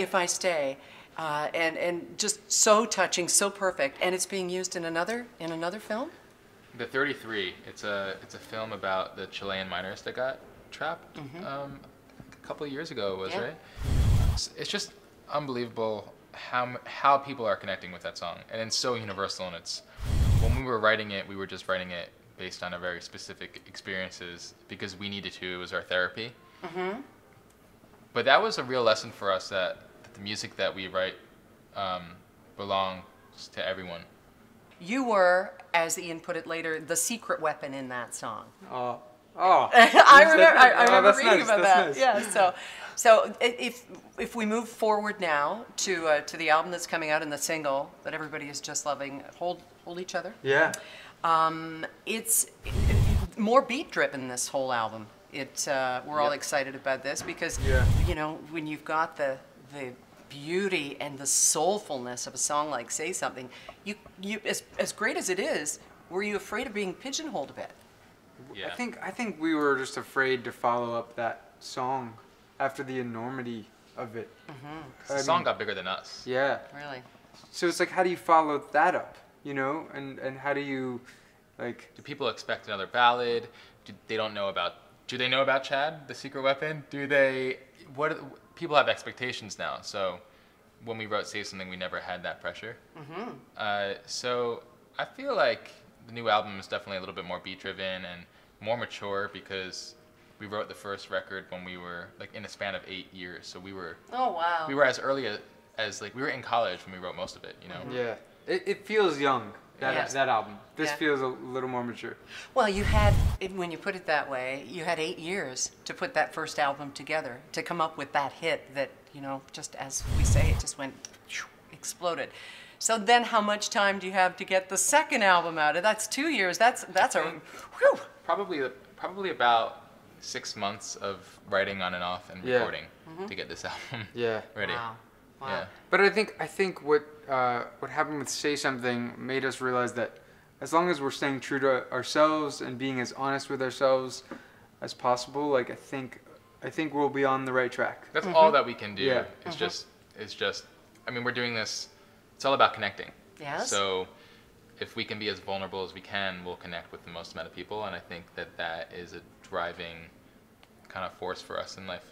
If I Stay, and just so touching, so perfect, and it's being used in another film. The 33. It's a film about the Chilean miners that got trapped a couple of years ago. Right? It's just unbelievable how people are connecting with that song, and it's so universal. And it's when we were writing it, we were just writing it based on a very specific experiences because we needed to. It was our therapy. But that was a real lesson for us that the music that we write belongs to everyone. You were, as Ian put it later, the secret weapon in that song. Oh. I remember reading about that. Nice. Yeah. So if we move forward now to the album that's coming out and the single that everybody is just loving, Hold Each Other. Yeah. It's more beat driven, this whole album. We're all excited about this because you know, when you've got the beauty and the soulfulness of a song like Say Something, you as great as it is, were you afraid of being pigeonholed a bit? Yeah. I think we were just afraid to follow up that song after the enormity of it. The song got bigger than us. Yeah. Really. So it's like, how do you follow that up? You know, and how do you, like? Do people expect another ballad? Do they know about Chad, the secret weapon? People have expectations now. So when we wrote Say Something, we never had that pressure. So I feel like the new album is definitely a little bit more beat driven and more mature because we wrote the first record when we were like in a span of 8 years. So we were. Oh wow. We were as early as like we were in college when we wrote most of it. You know. Yeah. It feels young. That album. This feels a little more mature. Well, you had, when you put it that way, you had 8 years to put that first album together, to come up with that hit that, you know, just as we say, it just went, exploded. So then how much time do you have to get the second album out? That's 2 years. That's a, whew. Probably about 6 months of writing on and off and recording to get this album ready. Wow. Wow. Yeah. But I think what happened with Say Something made us realize that as long as we're staying true to ourselves and being as honest with ourselves as possible, like I think we'll be on the right track. That's all that we can do. Yeah. It's just I mean, we're doing this, it's all about connecting. Yes. So if we can be as vulnerable as we can, we'll connect with the most amount of people, and I think that is a driving kind of force for us in life.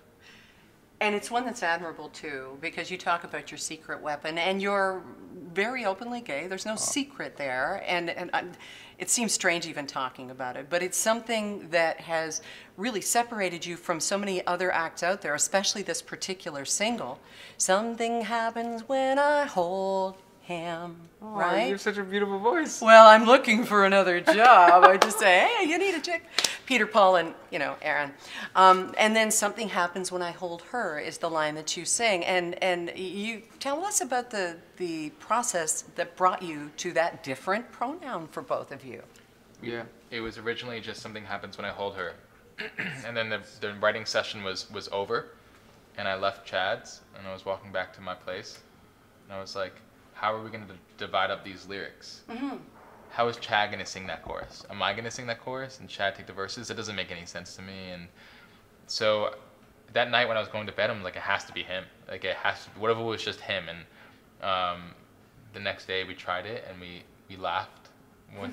And it's one that's admirable too, because you talk about your secret weapon, and you're very openly gay. There's no secret there, and it seems strange even talking about it, but it's something that has really separated you from so many other acts out there, especially this particular single. Something happens when I hold him, right? You have such a beautiful voice. Well, I'm looking for another job. I just say, hey, you need a chick. Peter, Paul, and, you know, Erin. And then Something Happens When I Hold Her is the line that you sing. And you tell us about the process that brought you to that different pronoun for both of you. Yeah. It was originally just Something Happens When I Hold Her. And then the writing session was over, and I left Chad's, and I was walking back to my place, and I was like, how are we going to divide up these lyrics? How is Chad going to sing that chorus? Am I going to sing that chorus and Chad take the verses? That doesn't make any sense to me. And so that night when I was going to bed, I'm like, it has to be him. Like, it has to be, what if it was just him? And the next day we tried it, and we laughed when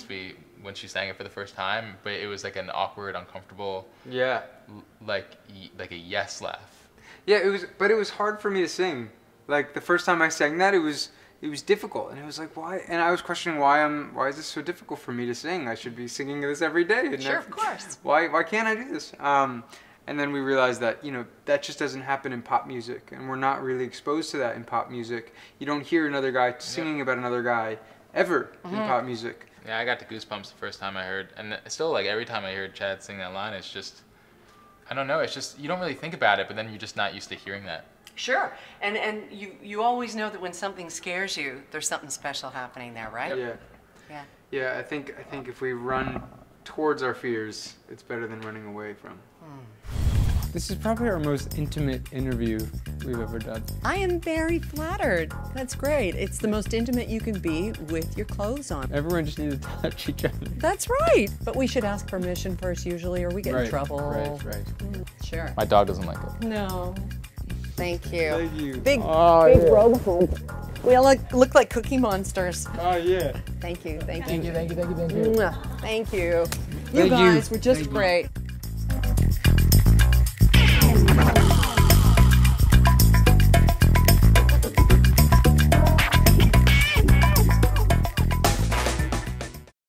she sang it for the first time. But it was like an awkward, uncomfortable, like a yes laugh. Yeah, but it was hard for me to sing. Like the first time I sang that, it was difficult, and it was like, why? And I was questioning why is this so difficult for me to sing? I should be singing this every day. And sure, of course. Why can't I do this? And then we realized that, you know, that just doesn't happen in pop music, and we're not really exposed to that in pop music. You don't hear another guy singing about another guy ever in pop music. Yeah, I got the goosebumps the first time I heard, and still, like, every time I hear Chad sing that line, it's just, I don't know, it's just, you don't really think about it, but then you're just not used to hearing that. Sure, and you always know that when something scares you, there's something special happening there, right? Yeah, I think if we run towards our fears, it's better than running away from. This is probably our most intimate interview we've ever done. I am very flattered. That's great. It's the most intimate you can be with your clothes on. Everyone just needs to touch each other. That's right. But we should ask permission first usually, or we get in trouble. Right. Sure. My dog doesn't like it. No. Thank you. Thank you. Big yeah. bro hug. We all look like Cookie Monsters. Oh yeah. Thank you. Thank you. Mwah. Thank you. You Thank you. guys were just Thank you. great.